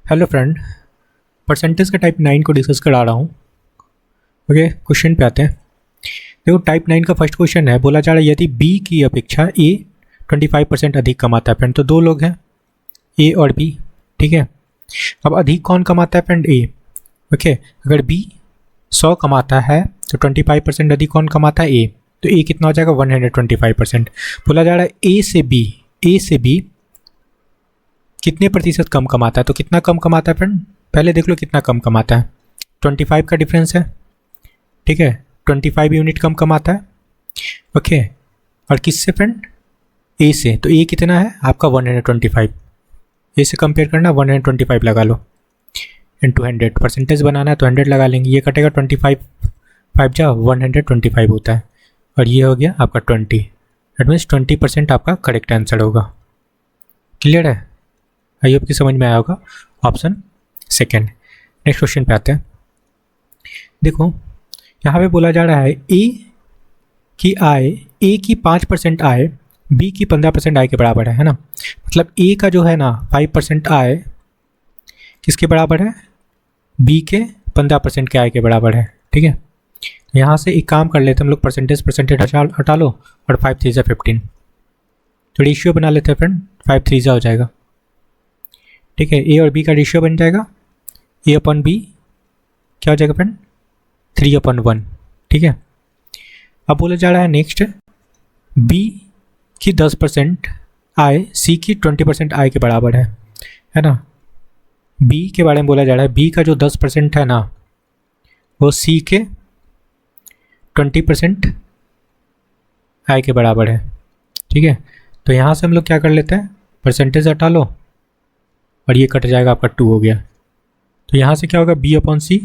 Hello friend, percentage का type 9 को discuss करा रहा हूँ। ओके, क्वेश्चन पे आते हैं। देखो, टाइप 9 का फर्स्ट क्वेश्चन है, बोला जा रहा है यदि बी की अपेक्षा ए 25% अधिक कमाता है फ्रेंड। तो दो लोग हैं, ए और बी, ठीक है। अब अधिक कौन कमाता है फ्रेंड? ए। ओके, अगर बी 100 कमाता है तो 25% अधिक कौन कमाता है? ए। तो ए कितना हो जाएगा? 125%। बोला जा रहा है ए से बी कितने प्रतिशत कम कमाता है। तो कितना कम कमाता है फ्रेंड? पहले देख लो कितना कम कमाता है। 25 का डिफरेंस है, ठीक है। 25 यूनिट कम कमाता है। ओके, और किससे फ्रेंड? ए से। तो ए कितना है आपका? 125। ए से कंपेयर करना, 125 लगा लो इंटू 100। परसेंटेज बनाना है तो 100 लगा लेंगे। ये कटेगा 25, 5 जा 125 होता है, और ये हो गया आपका 20। दैट मीन्स 20% आपका करेक्ट आंसर होगा। क्लियर है? आई होप की समझ में आया होगा। Option second. नेक्स्ट क्वेश्चन पे आते हैं। देखो, यहाँ पे बोला जा रहा है ए की 5% आय बी की 15% आय के बराबर है ना। मतलब ए का जो है ना 5% आय किसके बराबर है? बी के 15% के आय के बराबर है, ठीक है। यहाँ से एक काम कर लेते हैं हम लोग, परसेंटेज हटा लो, और 5 3 15। तो रेशियो बना लेते हैं फ्रेंड, 5 3 हो जाएगा, ठीक है। ए और बी का रेशियो बन जाएगा ए अपन बी, क्या हो जाएगा फ्रेंड? 3/1, ठीक है। अब बोला जा रहा है नेक्स्ट, बी की 10% आय सी की 20% आय के बराबर है ना। बी के बारे में बोला जा रहा है, बी का जो 10% है ना वो सी के 20% आय के बराबर है, ठीक है। तो यहाँ से हम लोग क्या कर लेते हैं, परसेंटेज हटा लो, और ये कट जाएगा आपका 2 हो गया। तो यहाँ से क्या होगा? बी अपॉन सी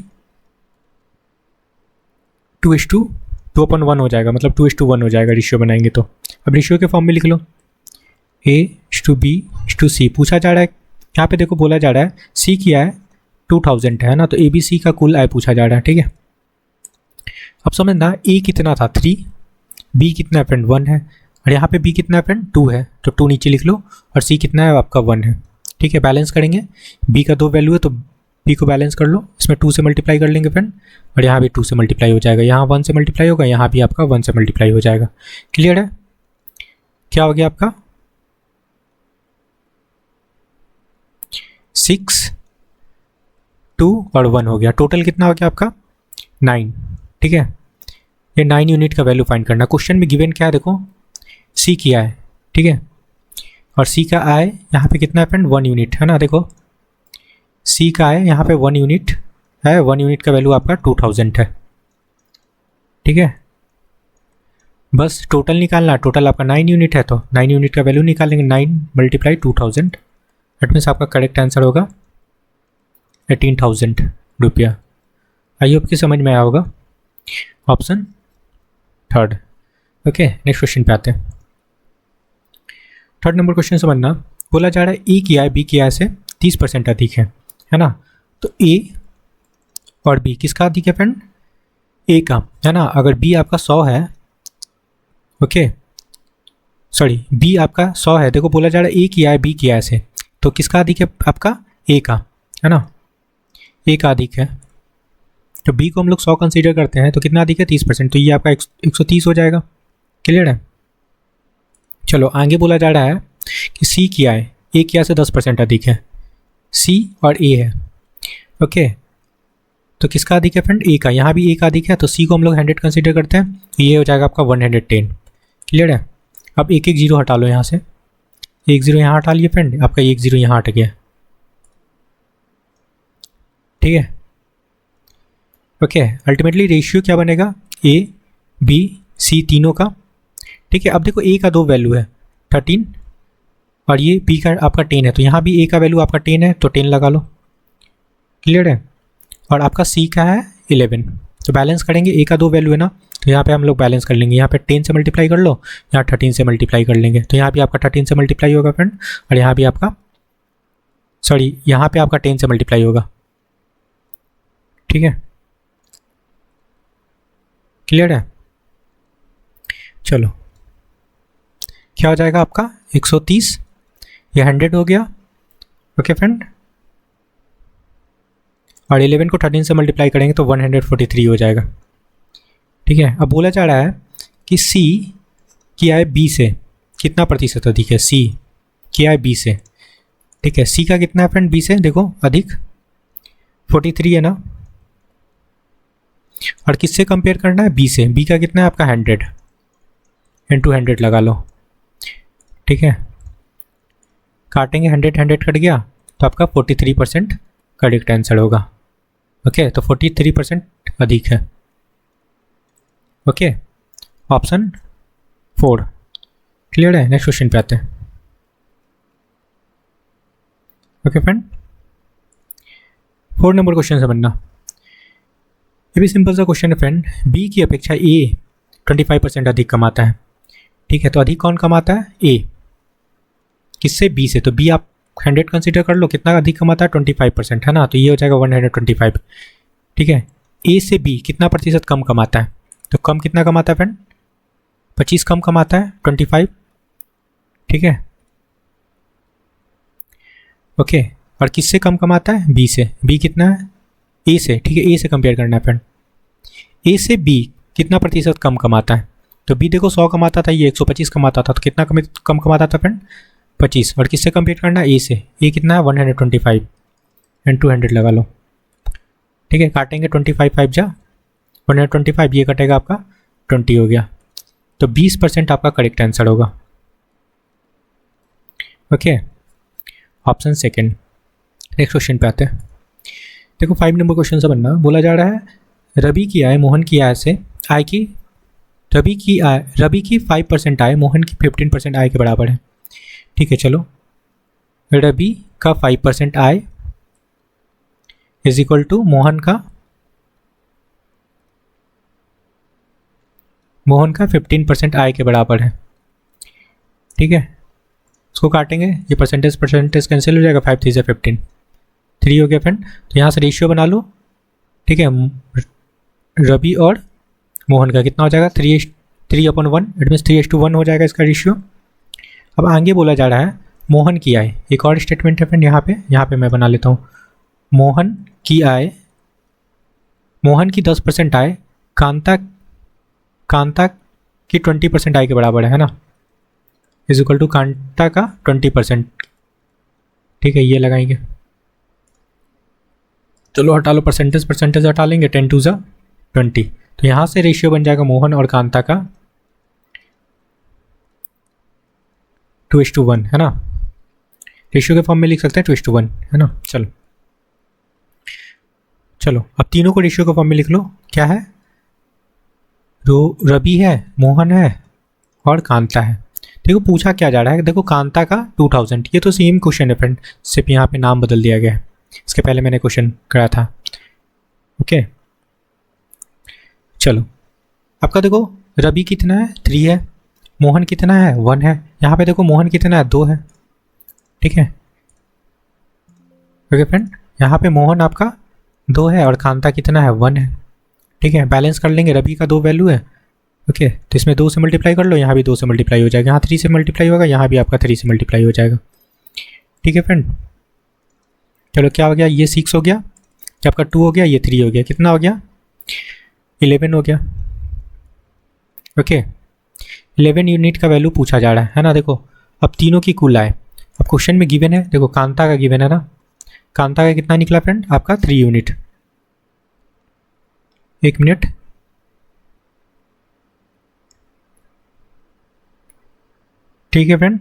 2:1 हो जाएगा, मतलब 2:1 हो जाएगा रेशियो बनाएंगे तो। अब रेशियो के फॉर्म में लिख लो, A/B/C। पूछा जा रहा है यहाँ पे, देखो बोला जा रहा है सी की आय 2000 है ना, तो ABC का कुल आय पूछा जा रहा है, ठीक है। अब समझना, ए कितना था? 3, बी कितना है फ्रेंड? 1 है, और यहाँ पे बी कितना है फ्रेंड? 2 है, तो 2 नीचे लिख लो, और सी कितना है आपका? 1 है, ठीक है। बैलेंस करेंगे, बी का 2 वैल्यू है तो बी को बैलेंस कर लो, इसमें 2 से मल्टीप्लाई कर लेंगे फ्रेंड, और यहाँ भी 2 से मल्टीप्लाई हो जाएगा, यहाँ 1 से मल्टीप्लाई होगा, यहाँ भी आपका 1 से मल्टीप्लाई हो जाएगा। क्लियर है? क्या हो गया आपका? 6, 2 और 1 हो गया। टोटल कितना हो गया आपका? 9, ठीक है। ये 9 यूनिट का वैल्यू फाइंड करना। क्वेश्चन में गिवन क्या है देखो, सी किया है, ठीक है, और सी का आय यहाँ पे कितना है फ्रेंड? 1 यूनिट है ना। देखो, सी का आय यहाँ पे 1 यूनिट है, 1 यूनिट का वैल्यू आपका 2000 है, ठीक है। बस टोटल निकालना, टोटल आपका 9 यूनिट है, तो 9 यूनिट का वैल्यू निकालेंगे, 9 × 2000। दैट मीन्स आपका करेक्ट आंसर होगा 18,000 रुपया। आई होप की समझ में आया होगा। Option third. Okay, next question पे आते हैं। थर्ड नंबर क्वेश्चन समझना, बोला जा रहा है ए की आय बी की आय से 30% अधिक है ना। तो ए और बी किसका अधिक है फ्रेंड? ए का, है ना। अगर बी आपका 100 है, ओके सॉरी, बी आपका 100 है। देखो बोला जा रहा है ए की आय बी की आय से, तो किसका अधिक है आपका? ए का, है ना। ए का अधिक है, तो बी को हम लोग 100 कंसीडर करते हैं, तो कितना अधिक है? 30%। तो ये आपका 130 हो जाएगा। क्लियर है? चलो आगे बोला जा रहा है कि सी की आय ए की आय से 10% अधिक है, सी और ए है, ओके। तो किसका अधिक है फ्रेंड? ए का। यहाँ भी ए का अधिक है, तो सी को हम लोग 100 कंसीडर करते हैं, तो ये हो जाएगा आपका 110। क्लियर है? अब एक एक जीरो हटा लो यहाँ से, एक जीरो यहाँ हटा लिए फ्रेंड, आपका एक जीरो यहाँ हट गया, ठीक है। ओके, अल्टीमेटली रेशियो क्या बनेगा? ए बी सी तीनों का, ठीक है। अब देखो ए का 2 वैल्यू है 13, और ये बी का आपका 10 है, तो यहाँ भी ए का वैल्यू आपका 10 है, तो 10 लगा लो। क्लियर है? और आपका सी का है 11, तो बैलेंस करेंगे, ए का 2 वैल्यू है ना, तो यहाँ पे हम लोग बैलेंस कर लेंगे। यहाँ पे 10 से मल्टीप्लाई कर लो, यहाँ 13 से मल्टीप्लाई कर लेंगे, तो यहाँ भी आपका 13 से मल्टीप्लाई होगा फ्रेंड, और यहाँ भी आपका सॉरी यहाँ पे आपका 10 से मल्टीप्लाई होगा, ठीक है। क्लियर है? चलो, क्या हो जाएगा आपका? 130, ये 100 हो गया, ओके फ्रेंड। और 11 को 13 से मल्टीप्लाई करेंगे तो 143 हो जाएगा। ठीक है, अब बोला जा रहा है कि सी किया है बी से कितना प्रतिशत अधिक है। सी किया है बी से, ठीक है, सी का कितना है फ्रेंड बी से, देखो अधिक 43 है ना, और किससे कंपेयर करना है, बी से। बी का कितना है आपका 100, इंटू 100 लगा लो। ठीक है, काटेंगे 100 100 कट गया तो आपका 43% करेक्ट आंसर होगा। ओके, तो 43% अधिक है। ओके, ऑप्शन 4 क्लियर है। नेक्स्ट क्वेश्चन पे आते हैं। ओके फ्रेंड, 4 नंबर क्वेश्चन समझना। ये भी सिंपल सा क्वेश्चन है फ्रेंड। बी की अपेक्षा ए 25% अधिक कमाता है। ठीक है, तो अधिक कौन कमाता है, ए। किससे, बी से। तो बी आप 100 कंसीडर कर लो, कितना अधिक कमाता है, 25% है ना, तो ये हो जाएगा 125। ठीक है, ए से बी कितना प्रतिशत कम कमाता है, तो कम कितना कमाता है फ्रेंड, 25 कम कमाता है 25। ठीक है, ओके, और किससे कम कमाता है, बी से। बी कितना है, ए से। ठीक है, ए से कंपेयर करना है फ्रेंड। ए से बी कितना प्रतिशत कम कमाता है, तो बी देखो 100 कमाता था, ये 125 कमाता था, तो कितना कम कमाता था फ्रेंड, 25। और किससे कंपेयर करना है, ए से। ए कितना है 125, एंड 200 लगा लो। ठीक है, काटेंगे 25 5 जा 125, ये कटेगा आपका 20 हो गया, तो 20% आपका करेक्ट आंसर होगा। Okay, option second. Next question पे आते हैं। देखो 5 नंबर क्वेश्चन से बनना, बोला जा रहा है रवि की आय मोहन की आय से आय की रवि की 5% आय मोहन की 15% आय के बराबर है। ठीक है, चलो, रवि का 5% आय इज इक्वल टू मोहन का 15% आय के बराबर है। ठीक है, इसको काटेंगे, ये परसेंटेज कैंसिल हो जाएगा, 5 3 से 15, 3 हो गया फ्रेंड। तो यहाँ से रेशियो बना लो। ठीक है, रवि और मोहन का कितना हो जाएगा, 3/1, इट मीन्स 3:1 हो जाएगा इसका रेशियो। अब आगे बोला जा रहा है मोहन की आय, एक और स्टेटमेंट है फ्रेंड यहाँ पे मैं बना लेता हूँ। मोहन की आय, मोहन की 10% आय कांता की 20% आय के बराबर है ना, इज इक्वल टू कांता का 20%। ठीक है, ये लगाएंगे, चलो हटा लो, परसेंटेज हटा लेंगे, 10 2 जा 20। तो यहाँ से रेशियो बन जाएगा मोहन और कांता का 2:1 है ना, रेशियो के फॉर्म में लिख सकते हैं 2:1 है ना। चलो अब तीनों को रेशियो के फॉर्म में लिख लो। क्या है, रवि है, मोहन है और कांता है। देखो पूछा क्या जा रहा है, देखो कांता का 2000, ये तो सेम क्वेश्चन है फ्रेंड, सिर्फ यहाँ पे नाम बदल दिया गया है, इसके पहले मैंने क्वेश्चन करा था। ओके, चलो आपका देखो रवि कितना है, 3 है, मोहन कितना है, 1 है। यहाँ पे देखो मोहन कितना है, 2 है। ठीक है, ओके फ्रेंड, यहाँ पे मोहन आपका 2 है और कांता कितना है, 1 है। ठीक है, बैलेंस कर लेंगे, रवि का 2 वैल्यू है। ओके, तो इसमें 2 से मल्टीप्लाई कर लो, यहाँ भी 2 से मल्टीप्लाई हो जाएगा, यहाँ 3 से मल्टीप्लाई होगा, यहाँ भी आपका 3 से मल्टीप्लाई हो जाएगा। ठीक है फ्रेंड, चलो क्या हो गया, ये 6 हो गया, क्या आपका 2 हो गया, ये 3 हो गया, कितना हो गया, 11 हो गया। ओके, 11 यूनिट का वैल्यू पूछा जा रहा है ना। देखो अब तीनों की कुल आए, अब क्वेश्चन में गिवन है, देखो कांता का गिवन है ना, कांता का कितना निकला फ्रेंड आपका 3 यूनिट। 1 मिनट, ठीक है फ्रेंड,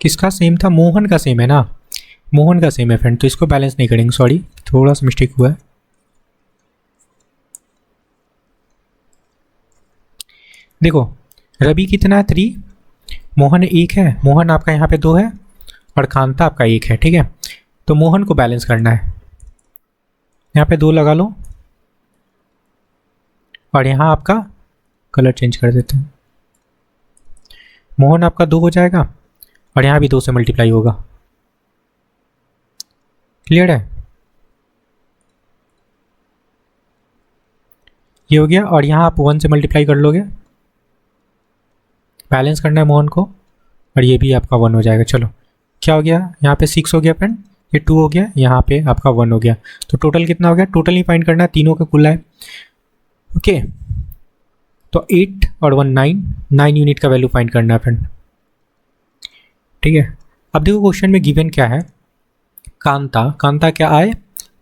किसका सेम था, मोहन का सेम है ना, मोहन का सेम है फ्रेंड, तो इसको बैलेंस नहीं करेंगे, सॉरी थोड़ा सा मिस्टेक हुआ है। देखो रवि कितना है, 3, मोहन 1 है, मोहन आपका यहाँ पे 2 है और कांता आपका 1 है। ठीक है, तो मोहन को बैलेंस करना है, यहाँ पे 2 लगा लो और यहाँ आपका कलर चेंज कर देते हैं, मोहन आपका 2 हो जाएगा और यहाँ भी 2 से मल्टीप्लाई होगा। क्लियर है, ये हो गया, और यहाँ आप 1 से मल्टीप्लाई कर लोगे, बैलेंस करना है मोहन को, और ये भी आपका 1 हो जाएगा। चलो क्या हो गया, यहाँ पे 6 हो गया फ्रेंड, ये 2 हो गया, यहाँ पे आपका 1 हो गया, तो टोटल कितना हो गया, टोटल ही फाइंड करना है, तीनों का कुल है। ओके, तो 8 और 1 9 यूनिट का वैल्यू फाइंड करना है फ्रेंड। ठीक है, अब देखो क्वेश्चन में गिवन क्या है, कांता क्या आए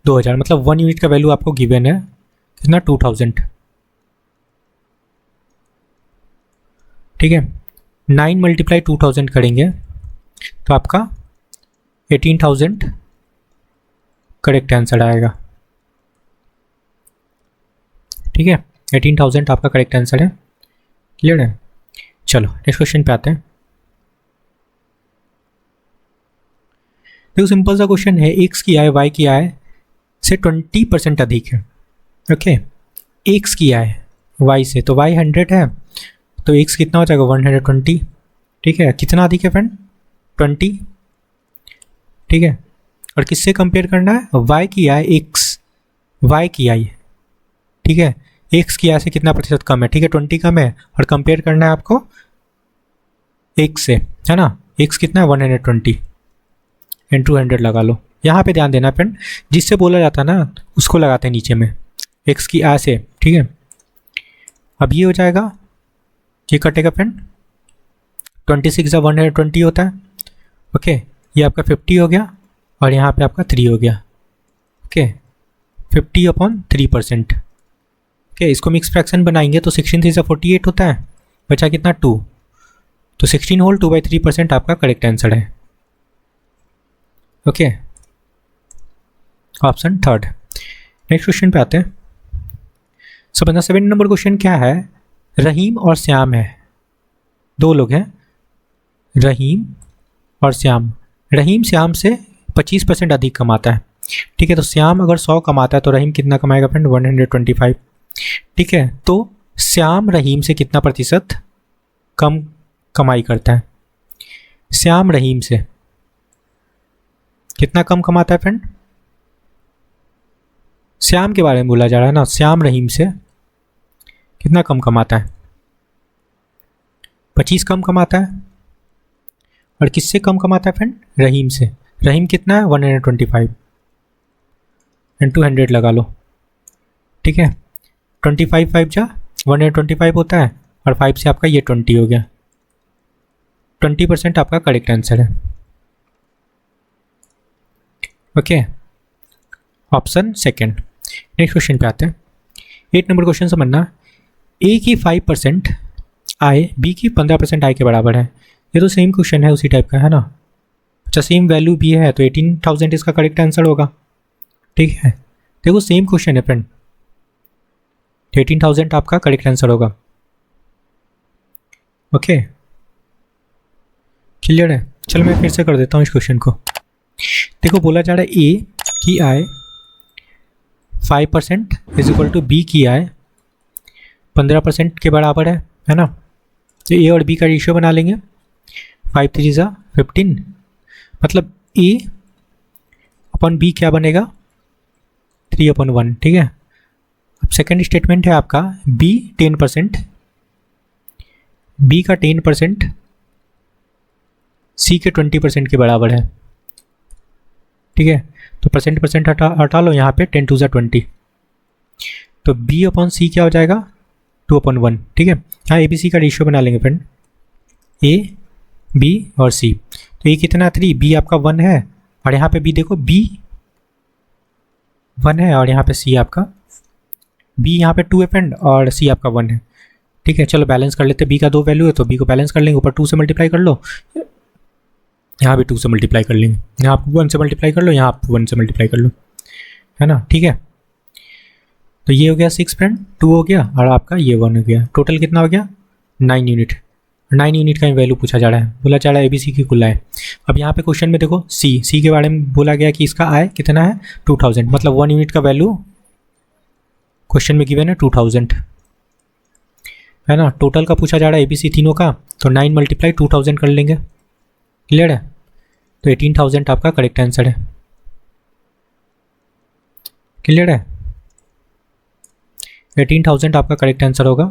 2000, मतलब 1 यूनिट का वैल्यू आपको गिवन है कितना 2000। ठीक है, 9 मल्टीप्लाई 2000 करेंगे तो आपका 18,000 करेक्ट आंसर आएगा। ठीक है, 18,000 आपका करेक्ट आंसर है। क्लियर है? चलो नेक्स्ट क्वेश्चन पे आते हैं। देखो सिंपल सा क्वेश्चन है, x की आय y की आय से 20% अधिक है। ओके, x की आय y से, तो y 100 है तो x कितना हो जाएगा 120। ठीक है, कितना अधिक है फ्रेंड 20। ठीक है, और किससे कंपेयर करना है, y की आय y की आय। ठीक है, x की आय से कितना प्रतिशत कम है, ठीक है 20 कम है, और कंपेयर करना है आपको x से, है ना। x कितना है 120 इंटू 100 लगा लो। यहाँ पे ध्यान देना फ्रेंड, जिससे बोला जाता है ना उसको लगाते हैं नीचे में, x की आय से। ठीक है, अब ये हो जाएगा, ये कटेगा फ्रेंड, 26 या 120 होता है। ओके, ये आपका 50 हो गया और यहाँ पे आपका 3 हो गया। ओके, 50/3%। ओके, इसको मिक्स फ्रैक्शन बनाएंगे तो 16 3 48 होता है, बचा कितना 2, तो 16 होल 2/3% आपका करेक्ट आंसर है। Okay, option third. Next question पे आते हैं। सो बंदा 7 नंबर क्वेश्चन क्या है, रहीम और श्याम है, दो लोग हैं रहीम और श्याम। रहीम श्याम से 25% अधिक कमाता है। ठीक है, तो श्याम अगर 100 कमाता है तो रहीम कितना कमाएगा फ्रेंड 125। ठीक है, तो श्याम रहीम से कितना प्रतिशत कम कमाई करता है, श्याम रहीम से कितना कम कमाता है फ्रेंड, श्याम के बारे में बोला जा रहा है ना, श्याम रहीम से कितना कम कमाता है, 25 कम कमाता है। और किससे कम कमाता है फ्रेंड, रहीम से। रहीम कितना है 125 इंटू 100 लगा लो। ठीक है, 25 5 जा 125 होता है, और 5 से आपका ये 20 हो गया, 20% आपका करेक्ट आंसर है। Okay, option second. Next question पे आते हैं। 8 नंबर क्वेश्चन समझना, ए की 5% आय बी की 15% आय के बराबर है। ये तो सेम क्वेश्चन है, उसी टाइप का है ना। अच्छा, सेम वैल्यू भी है तो 18,000 इसका करेक्ट आंसर होगा। ठीक है, देखो सेम क्वेश्चन है फ्रेंड, 18,000 आपका करेक्ट आंसर होगा। ओके, क्लियर है? चलो मैं फिर से कर देता हूँ इस क्वेश्चन को। देखो बोला जा रहा है ए की आय 5% इज इक्वल टू बी की आय 15% के बराबर है ना। तो ए और बी का रेशियो बना लेंगे, 5 3 ज़ा 15, मतलब ए अपन बी क्या बनेगा 3/1। ठीक है, अब सेकंड स्टेटमेंट है आपका बी 10%, बी का 10% सी के 20% के बराबर है। ठीक है, तो परसेंट हटा लो, यहाँ पे 10 2 ज़ा 20, तो b/c क्या हो जाएगा 2/1। ठीक है, यहाँ ए बी सी का रेशियो बना लेंगे फ्रेंड, ए बी और सी। तो ए कितना 3, बी आपका 1 है, और यहाँ पे बी देखो बी 1 है, और यहाँ पे सी आपका बी यहाँ पे 2 है फ्रेंड, और सी आपका 1 है। ठीक है, चलो बैलेंस कर लेते हैं, बी का 2 वैल्यू है तो बी को बैलेंस कर लेंगे, ऊपर 2 से मल्टीप्लाई कर लो, यहाँ भी 2 से मल्टीप्लाई कर लेंगे, यहाँ आप 1 से मल्टीप्लाई कर लो, यहाँ आप 1 से मल्टीप्लाई कर लो, है ना। ठीक है, तो ये हो गया 6 फ्रेंड, 2 हो गया, और आपका ये 1 हो गया, टोटल कितना हो गया 9 यूनिट। 9 यूनिट का वैल्यू पूछा जा रहा है, बोला जा रहा है ए बी सी की कुल आय। अब यहाँ पे क्वेश्चन में देखो सी के बारे में बोला गया कि इसका आय कितना है 2000, मतलब 1 यूनिट का वैल्यू क्वेश्चन में गिवन है 2000, है ना। टोटल का पूछा जा रहा है ए बी सी तीनों का, तो 9 मल्टीप्लाई 2000 कर लेंगे। क्लियर है? तो 18,000 आपका करेक्ट आंसर है। क्लियर है? 18,000 आपका करेक्ट आंसर होगा।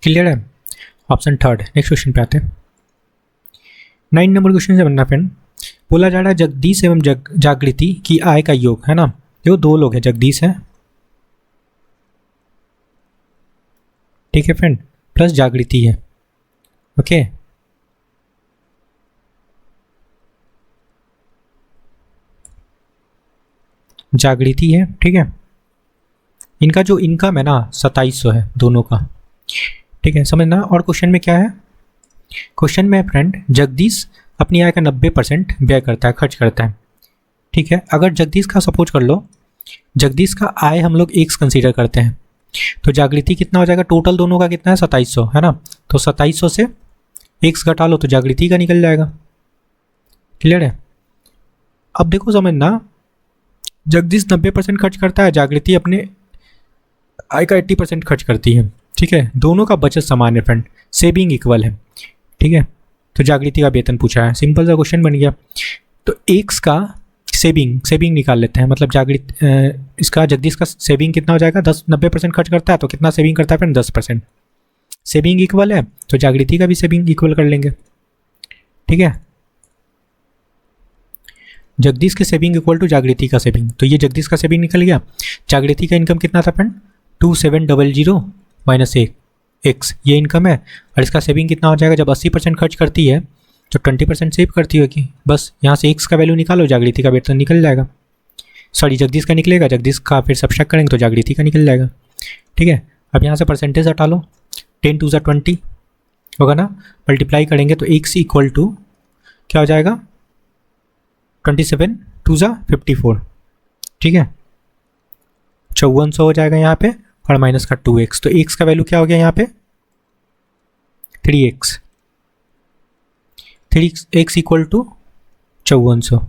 क्लियर है? Option third. नेक्स्ट क्वेश्चन पे आते हैं। 9 नंबर क्वेश्चन से बनना फ्रेंड। बोला जा रहा है जगदीश एवं जागृति की आय का योग, है ना। देखो दो लोग हैं, जगदीश है, ठीक है फ्रेंड, प्लस जागृति है। ओके, जागृति है, ठीक है। इनका जो इनकम है ना 2700 है दोनों का, ठीक है, समझना। और क्वेश्चन में क्या है, क्वेश्चन में फ्रेंड जगदीश अपनी आय का 90% व्यय करता है, खर्च करता है, ठीक है। अगर जगदीश का सपोज कर लो, जगदीश का आय हम लोग एक्स कंसीडर करते हैं, तो जागृति कितना हो जाएगा, टोटल दोनों का कितना है 2700, है ना। तो 2700 से एक्स घटा लो तो जागृति का निकल जाएगा। क्लियर है। अब देखो समझना, जगदीश 90% खर्च करता है, जागृति अपने आय का 80% खर्च करती है, ठीक है। दोनों का बचत समान है फ्रेंड, सेविंग इक्वल है, ठीक है। तो जागृति का वेतन पूछा है, सिंपल सा क्वेश्चन बन गया। तो एक्स का सेविंग निकाल लेते हैं, मतलब इसका जगदीश का सेविंग कितना हो जाएगा, 90% खर्च करता है, तो कितना सेविंग करता है फ्रेंड 10%। सेविंग इक्वल है तो जागृति का भी सेविंग इक्वल कर लेंगे, ठीक है। जगदीश के सेविंग इक्वल टू जागृति का सेविंग, तो ये जगदीश का सेविंग निकल गया। जागृति का इनकम कितना था फ्रेंड, 2700 माइनस एक्स, ये इनकम है। और इसका सेविंग कितना हो जाएगा, जब 80% खर्च करती है तो 20% सेव करती होगी, बस यहाँ से एक्स का वैल्यू निकालो, जागृति का वेतन निकल जाएगा। सॉरी, जगदीश का निकलेगा, जगदीश का फिर सब्ट्रैक्ट करेंगे तो जागृति का निकल जाएगा, ठीक है। अब यहाँ से परसेंटेज हटा लो, 10 2 20 होगा ना, मल्टीप्लाई करेंगे तो एक्स इक्वल टू क्या हो जाएगा, 27 2 54, ठीक है। 5400 हो जाएगा यहाँ पे, और माइनस का 2x, तो x का वैल्यू क्या हो गया यहाँ पे 3x, 3x इक्वल टू 5400,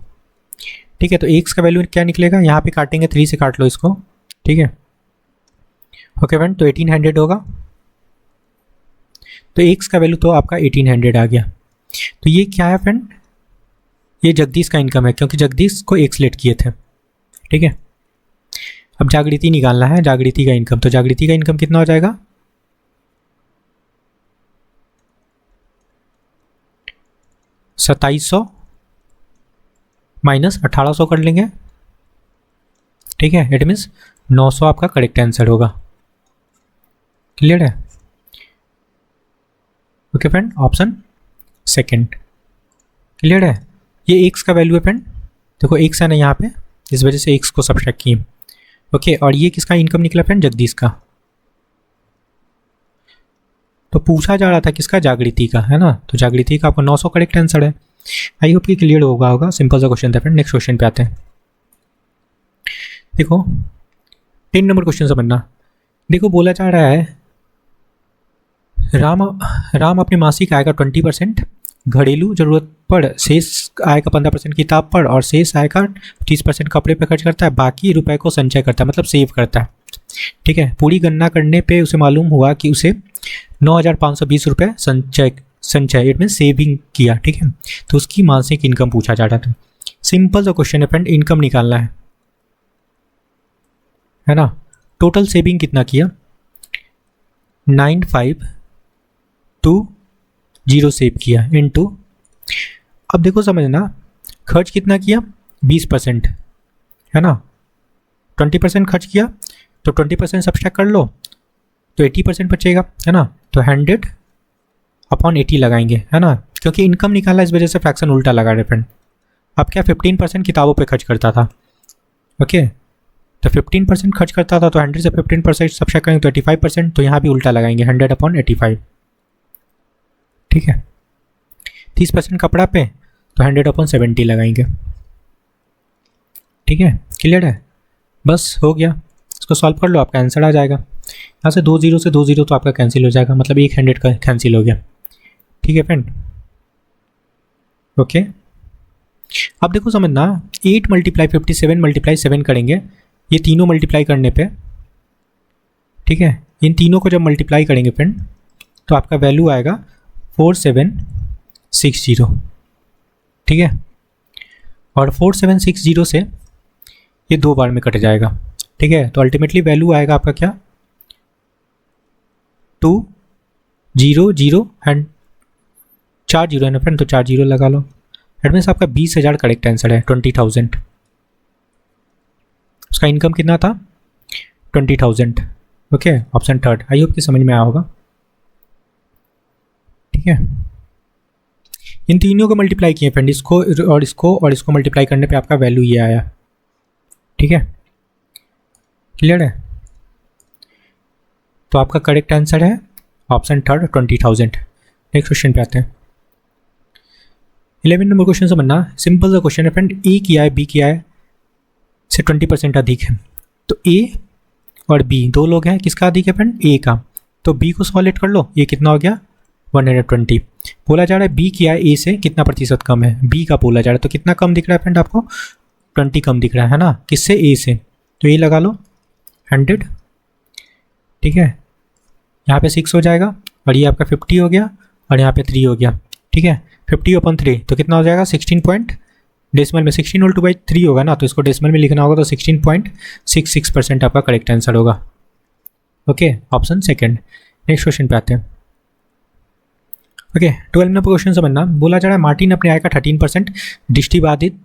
ठीक है। तो x का वैल्यू क्या निकलेगा, यहाँ पे काटेंगे 3 से काट लो इसको, ठीक है। ओके फ्रेंड, तो 1800 होगा, तो x का वैल्यू तो आपका 1800 आ गया। तो ये क्या है फ्रेंड, ये जगदीश का इनकम है, क्योंकि जगदीश को एक्स लेट किए थे, ठीक है। अब जागृति निकालना है, जागृति का इनकम, तो जागृति का इनकम कितना हो जाएगा, 2700 माइनस 1800 कर लेंगे, ठीक है। इट मीन्स 900 आपका करेक्ट आंसर होगा। क्लियर है। Okay friend, option second clear है। ये एक्स का वैल्यू है फ्रेंड, देखो एक्स है ना यहाँ पे, इस वजह से एक्स को सब्ट्रैक्ट किए, ओके। और ये किसका इनकम निकला फ्रेंड, जगदीश का। तो पूछा जा रहा था किसका, जागृति का, है ना। तो जागृति का आपको 900 करेक्ट आंसर है। आई होप कि क्लियर होगा सिंपल सा क्वेश्चन था फ्रेंड। नेक्स्ट क्वेश्चन पे आते हैं। देखो 10 नंबर क्वेश्चन समझना। देखो बोला जा रहा है राम अपने मासिक आय का 20% घरेलू जरूरत पर, शेष आय का 15% किताब पर और शेष आय का 30% कपड़े पर खर्च करता है, बाकी रुपए को संचय करता है, मतलब सेव करता है, ठीक है। पूरी गणना करने पे उसे मालूम हुआ कि उसे 9520 रुपये संचय इट मीन सेविंग किया, ठीक है। तो उसकी मासिक इनकम पूछा जा रहा था। सिंपल सा क्वेश्चन है फ्रेंड, इनकम निकालना है ना। टोटल सेविंग कितना किया, 9520 सेव किया इनटू, अब देखो समझना, खर्च कितना किया 20%, है ना। 20% खर्च किया तो 20% सब्ट्रैक्ट कर लो तो 80% बचेगा, है ना। तो 100/80 लगाएंगे, है ना, क्योंकि इनकम निकाला इस वजह से फ्रैक्शन उल्टा लगा रहे फ्रेंड। अब क्या 15% किताबों पे खर्च करता था, ओके। तो 15% खर्च करता था, तो 100 से 15% सब्ट्रैक्ट करेंगे तो 85%, तो यहाँ भी उल्टा लगाएंगे 100/85, ठीक है। 30% कपड़ा पे तो 100/70 लगाएंगे, ठीक है। क्लियर है, बस हो गया। इसको सॉल्व कर लो, आपका आंसर आ जाएगा। यहाँ से 2 0 से 2 0 तो आपका कैंसिल हो जाएगा, मतलब 100 का कैंसिल हो गया, ठीक है फ्रेंड। ओके, अब देखो समझना, 8 × 57 × 7 करेंगे, ये तीनों मल्टीप्लाई करने पे, ठीक है। इन तीनों को जब मल्टीप्लाई करेंगे फ्रेंड तो आपका वैल्यू आएगा 4760, ठीक है। और 4760 से ये 2 बार में कट जाएगा, ठीक है। तो अल्टीमेटली वैल्यू आएगा आपका क्या, 200 एंड 4 जीरो है ना फ्रेंड, तो 4 जीरो लगा लो। दैट मीन्स आपका 20,000 करेक्ट आंसर है, 20,000। उसका इनकम कितना था? 20,000। Okay, option third. I hope कि समझ में आया होगा। ठीक है, इन तीनों को मल्टीप्लाई किए फ्रेंड, इसको और इसको और इसको मल्टीप्लाई करने पे आपका वैल्यू ये आया। ठीक है, क्लियर है? तो आपका करेक्ट आंसर है ऑप्शन थर्ड, 20,000। नेक्स्ट क्वेश्चन पे आते हैं। 11 नंबर क्वेश्चन से बनना, सिंपल सा क्वेश्चन है फ्रेंड। ए किया है, बी किया है, से 20% अधिक है। तो ए और बी दो लोग हैं, किसका अधिक है फ्रेंड? ए का। तो बी को सॉलिड कर लो, ये कितना हो गया? 120। बोला जा रहा है बी किया है ए से कितना प्रतिशत कम है, बी का बोला जा रहा है। तो कितना कम दिख रहा है फ्रेंड आपको? 20 कम दिख रहा है ना, किससे? ए से। तो ये लगा लो 100। ठीक है, यहाँ पे 6 हो जाएगा और ये आपका 50 हो गया और यहाँ पे 3 हो गया। ठीक है, 50/3 तो कितना हो जाएगा? 16 पॉइंट, डेसिमल में 16 × 2/3 होगा ना, तो इसको डेसिमल में लिखना होगा, तो 16.66% आपका करेक्ट आंसर होगा। Okay, option second. Next question पे आते हैं। ओके, 12 नंबर क्वेश्चन से बनना, बोला जा रहा है मार्टिन अपने आय का 13% दृष्टिबाधित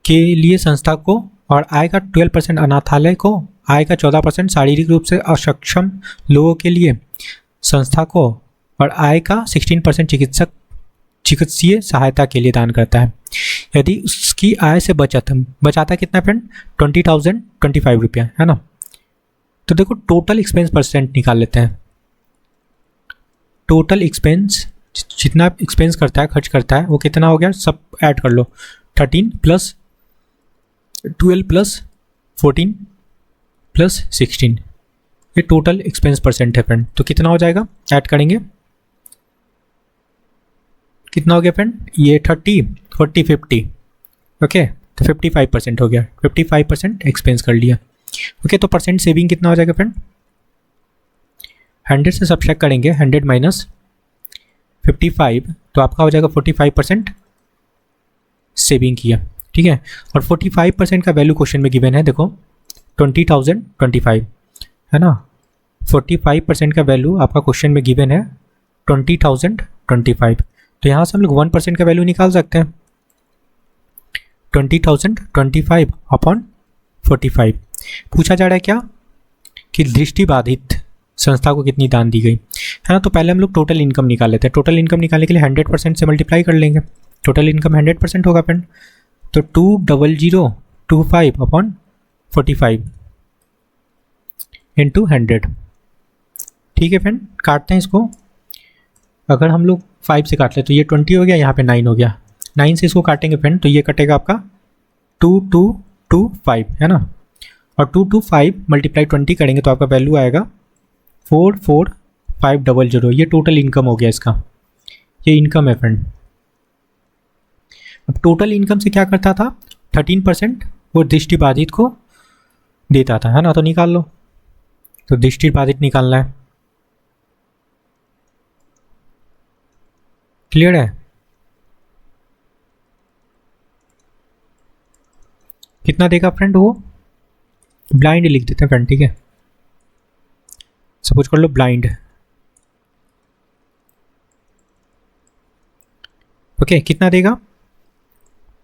के लिए संस्था को और आय का 12% अनाथालय को, आय का 14% शारीरिक रूप से अक्षम लोगों के लिए संस्था को और आय का 16% चिकित्सीय सहायता के लिए दान करता है। यदि उसकी आय से बचाता कितना फ्रेंड? 20,000 25 रुपया, है ना। तो देखो टोटल एक्सपेंस परसेंट निकाल लेते हैं। टोटल एक्सपेंस, जितना एक्सपेंस करता है, खर्च करता है, वो कितना हो गया? सब ऐड कर लो, 13 + 12 + 14 + 16, ये टोटल एक्सपेंस परसेंट है फ्रेंड। तो कितना हो जाएगा? ऐड करेंगे, कितना हो गया फ्रेंड? ये 30, 40, 50। ओके, तो 55% हो गया, 55% एक्सपेंस कर लिया। ओके, तो परसेंट सेविंग कितना हो जाएगा फ्रेंड? 100 से सब्ट्रैक्ट करेंगे, 100 - 55, तो आपका हो जाएगा 45% सेविंग किया। ठीक है, और 45% का वैल्यू क्वेश्चन में गिवन है, देखो 20,025, है ना। 45% का वैल्यू आपका क्वेश्चन में गिवन है 20,025। तो यहाँ से हम लोग 1% का वैल्यू निकाल सकते हैं, 20,025 अपॉन 45। पूछा जा रहा है क्या कि दृष्टिबाधित संस्था को कितनी दान दी गई, है ना। तो पहले हम लोग टोटल इनकम निकाल लेते हैं। टोटल इनकम निकालने के लिए 100% से मल्टीप्लाई कर लेंगे। टोटल इनकम 100% होगा फ्रेंड, तो 20025 अपॉन 45 इंटू 100। ठीक है फ्रेंड, काटते हैं इसको। अगर हम लोग 5 से काट ले तो ये 20 हो गया, यहाँ पे 9 हो गया। 9 से इसको काटेंगे फ्रेंड, तो ये कटेगा आपका 2225, है ना। और 225 × 20 करेंगे तो आपका वैल्यू आएगा 44500। ये टोटल इनकम हो गया इसका, ये इनकम है फ्रेंड। अब टोटल इनकम से क्या करता था? 13% वो दृष्टिबाधित को देता था, है ना। तो निकाल लो, तो दृष्टिबाधित निकालना है। क्लियर है? कितना देगा फ्रेंड? वो ब्लाइंड लिख देते हैं फ्रेंड। ठीक है, सपोज कर लो ब्लाइंड। ओके, कितना देगा?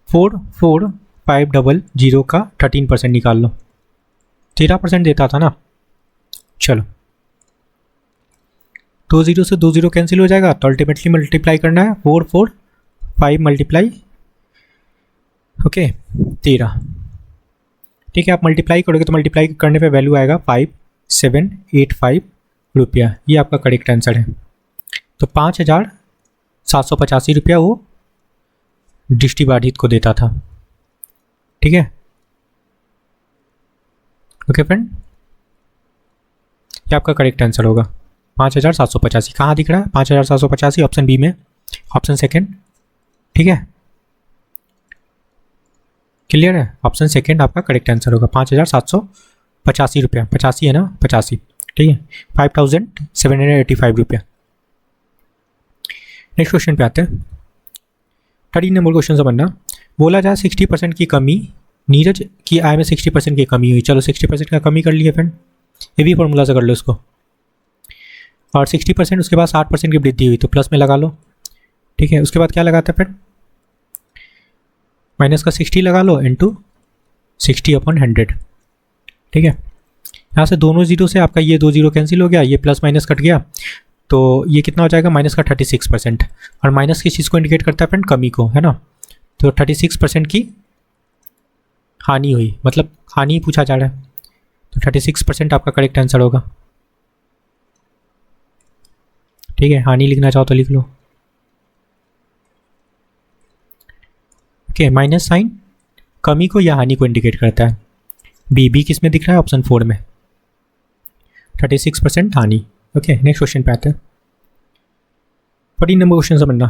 44500 का 13% निकाल लो, 13% देता था ना। चलो, 2 0 से 2 0 कैंसिल हो जाएगा, तो अल्टीमेटली मल्टीप्लाई करना है 445 × ओके 13। ठीक है, आप मल्टीप्लाई करोगे तो मल्टीप्लाई करने पे वैल्यू आएगा 5785 रुपया। ये आपका करेक्ट आंसर है। तो 5,785 रुपया वो दृष्टिबाधित को देता था। ठीक है, ओके फ्रेंड, ये आपका करेक्ट आंसर होगा 5,785। कहाँ दिख रहा है 5,785? ऑप्शन बी में, ऑप्शन सेकंड। ठीक है, क्लियर है? ऑप्शन सेकंड आपका करेक्ट आंसर होगा 5,785 रुपया। 85 है ना, 85। ठीक है, 5,785 रुपया। नेक्स्ट क्वेश्चन पे आते हैं। 13 नंबर क्वेश्चन से बनना, बोला जाए 60% की कमी, नीरज की आय में 60% की कमी हुई। चलो 60% का कमी कर लिए फ्रेंड, ये भी फॉर्मूला से कर लो इसको। और 60% उसके बाद 60% की वृद्धि हुई तो प्लस में लगा लो, ठीक है। उसके बाद क्या लगाता है फिर, माइनस का 60 लगा लो इंटू 60/100, ठीक है। यहाँ से दोनों जीरो से आपका ये 2 जीरो कैंसिल हो गया, ये प्लस माइनस कट गया, तो ये कितना हो जाएगा, माइनस का 36%। और माइनस किस चीज़ को इंडिकेट करता है फ्रेंड, कमी को, है ना। तो 36% की हानि हुई, मतलब हानि पूछा जा रहा है, तो 36% आपका करेक्ट आंसर होगा, ठीक है। हानि लिखना चाहो तो लिख लो, ओके। माइनस साइन कमी को या हानि को इंडिकेट करता है। बी किस में दिख रहा है, ऑप्शन 4 में, 36% हानि, ओके। नेक्स्ट क्वेश्चन पे आते हैं। 14 नंबर क्वेश्चन समझना।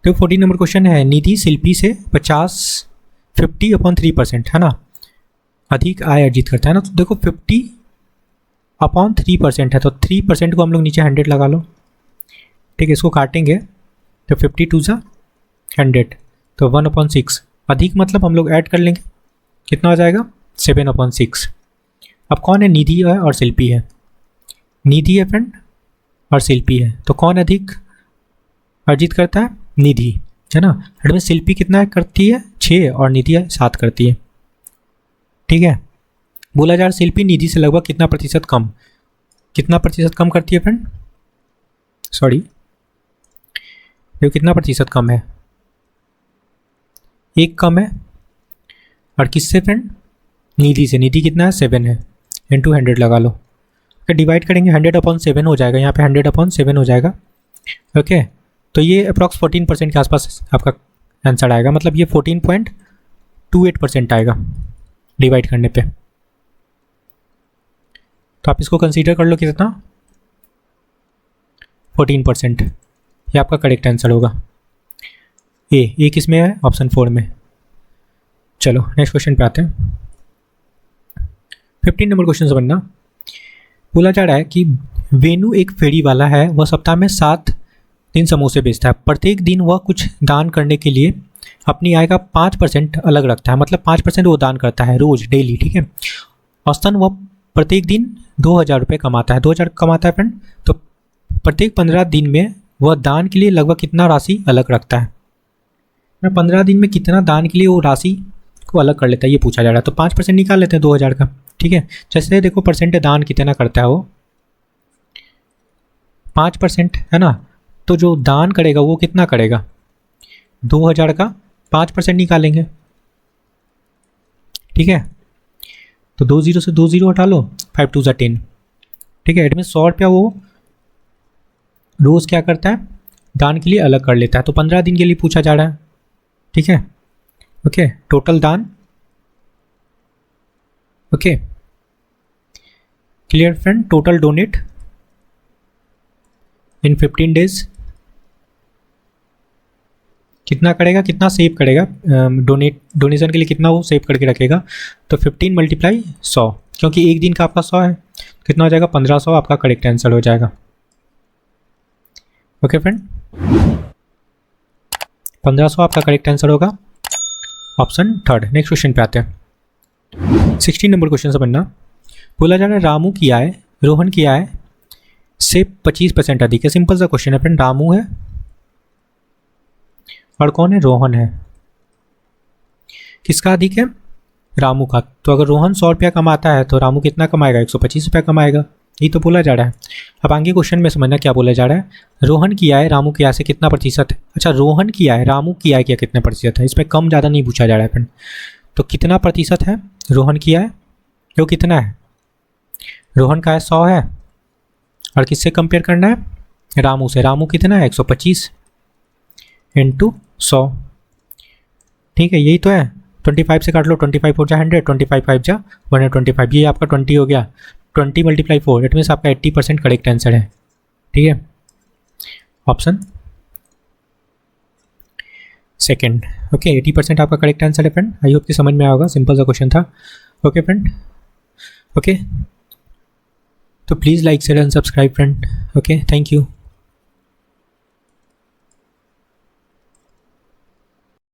तो 14 नंबर क्वेश्चन है, निधि शिल्पी से 50/3%, है ना, अधिक आय अर्जित करता है ना। तो देखो 50/3% है, तो 3% को हम लोग नीचे 100 लगा लो, ठीक है। इसको काटेंगे तो 52 × 100, तो 1/6। अधिक मतलब हम लोग ऐड कर लेंगे, कितना हो जाएगा, 7/6। अब कौन है, निधि है और शिल्पी है। निधि है फ्रेंड और शिल्पी है, तो कौन अधिक अर्जित करता है, निधि, है ना। हेड में शिल्पी कितना करती है, 6, और निधि 7 करती है, ठीक है। बोला जा रहा शिल्पी निधि से लगभग कितना प्रतिशत कम, कितना प्रतिशत कम करती है फ्रेंड, सॉरी, ये कितना प्रतिशत कम है, 1 कम है। और किससे फ्रेंड, निधि से। निधि कितना है, 7 है, इंटू 100 लगा लो, डिवाइड करेंगे 100/7 हो जाएगा, यहाँ पे 100/7 हो जाएगा, ओके। तो ये अप्रॉक्स 14% के आसपास आपका आंसर आएगा, मतलब ये 14.28% आएगा डिवाइड करने पे। तो आप इसको कंसीडर कर लो कितना, 14%, ये आपका करेक्ट आंसर होगा। ए किस में है, ऑप्शन 4 में। चलो नेक्स्ट क्वेश्चन पे आते हैं। 15 नंबर क्वेश्चन समझना। बोला जा रहा है कि वेनु एक फेरी वाला है, वह सप्ताह में 7 दिन समोसे बेचता है। प्रत्येक दिन वह कुछ दान करने के लिए अपनी आय का 5% अलग रखता है, मतलब 5% वो दान करता है रोज, डेली, ठीक है। औसतन वह प्रत्येक दिन 2000 रुपये कमाता है, 2000 कमाता है फ्रेंड। तो प्रत्येक 15 दिन में वह दान के लिए लगभग कितना राशि अलग रखता है, 15 दिन में कितना दान के लिए वो राशि को अलग कर लेता है, ये पूछा जा रहा है। तो 5% निकाल लेते हैं 2000 का, ठीक है। जैसे देखो परसेंट दान कितना करता है वो, 5%, है ना। तो जो दान करेगा वो कितना करेगा, 2000 का 5% निकालेंगे, ठीक है। तो 2 0 से 2 0 हटा लो, 5 2 10, ठीक है। इसमें 100 रुपया वो रोज़ क्या करता है, दान के लिए अलग कर लेता है। तो 15 दिन के लिए पूछा जा रहा है, ठीक है, ओके। टोटल दान, okay, clear friend. Total donate in 15 days कितना करेगा, कितना सेव करेगा, डोनेशन के लिए कितना वो सेव करके रखेगा। तो 15 × 100, क्योंकि एक दिन का आपका 100 है, कितना हो जाएगा, 1500 आपका करेक्ट आंसर हो जाएगा, ओके फ्रेंड। 1500 आपका करेक्ट आंसर होगा, ऑप्शन 3। नेक्स्ट क्वेश्चन पे आते हैं। 16 नंबर क्वेश्चन समझना। बोला जा रहा है रामू की आय रोहन की आय से 25% अधिक है। सिंपल सा क्वेश्चन है फ्रेंड। रामू है और कौन है, रोहन है। किसका अधिक है, रामू का। तो अगर रोहन 100 रुपया कमाता है तो रामू कितना कमाएगा, 125 रुपया कमाएगा, ये तो बोला जा रहा है। अब आगे क्वेश्चन में समझना क्या बोला जा रहा है। रोहन की आय रामू की आय से कितना प्रतिशत है। अच्छा, रोहन की आय रामू की आय क्या कितने प्रतिशत है, इसमें कम ज़्यादा नहीं पूछा जा रहा है फ्रेंड। तो कितना प्रतिशत है रोहन की आय, वो कितना है, रोहन का आय 100 है और किससे कंपेयर करना है, रामू से। रामू कितना है, 125 इंटू 100, ठीक है। यही तो है, 25 से काट लो, 25 4 जा 100, 25 5 जा 125, ये आपका 20 हो गया। 20 × 4, इट मीन्स आपका 80% करेक्ट आंसर है, ठीक है, ऑप्शन सेकंड, ओके। 80% आपका करेक्ट आंसर है फ्रेंड। आई होप कि समझ में आया होगा, सिंपल सा क्वेश्चन था, ओके फ्रेंड, ओके। तो please like share and subscribe friend, okay, thank you.